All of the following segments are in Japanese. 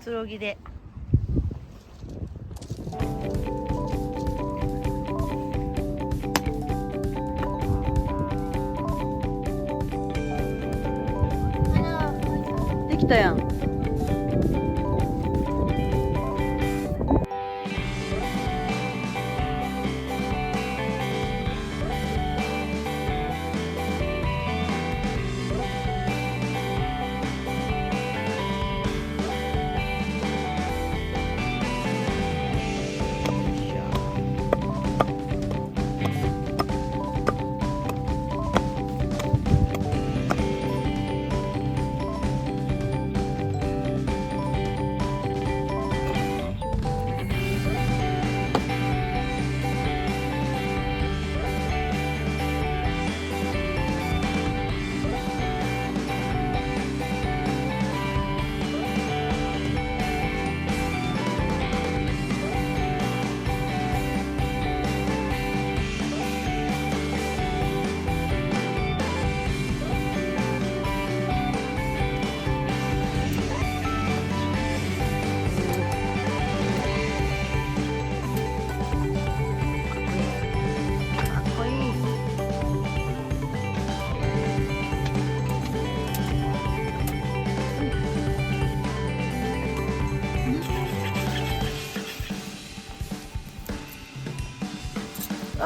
つろぎで。できたやん。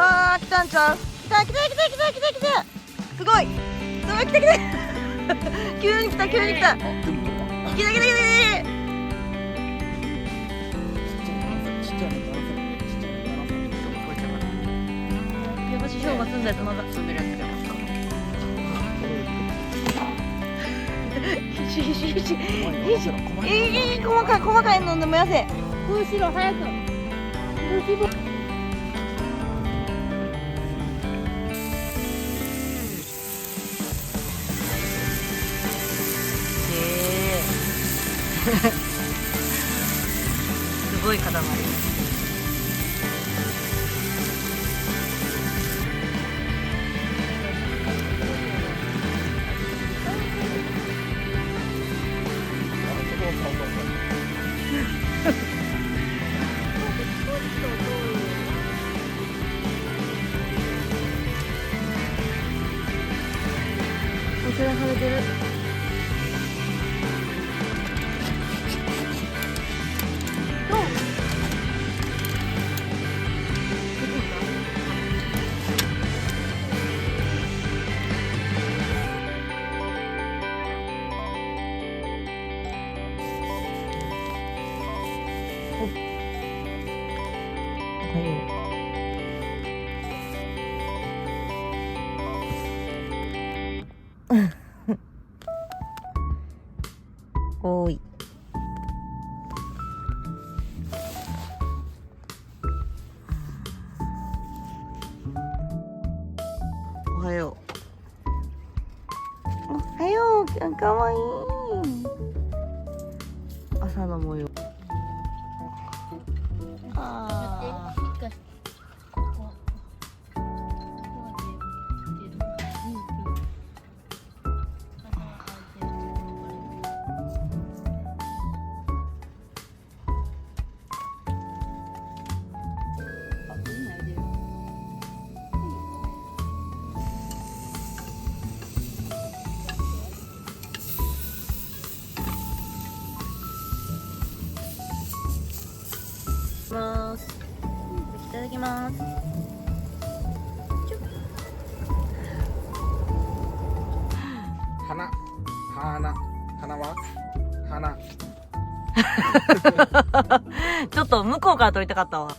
あー、来たんちゃう？来た来た来た来た来た来た。すごい。すごい来た来た。急に来た急に来た。来た来た来た来た。山師匠が住んだやつまだ住んでるやつじゃないですか。細かい細かいのでもやせ。後ろ早く。すごい塊。こちら晴れてる。おーい。おはよう。おはよう。かわいい。朝の模様。あー。いただきます。花は花ちょっと向こうから撮りたかったわ。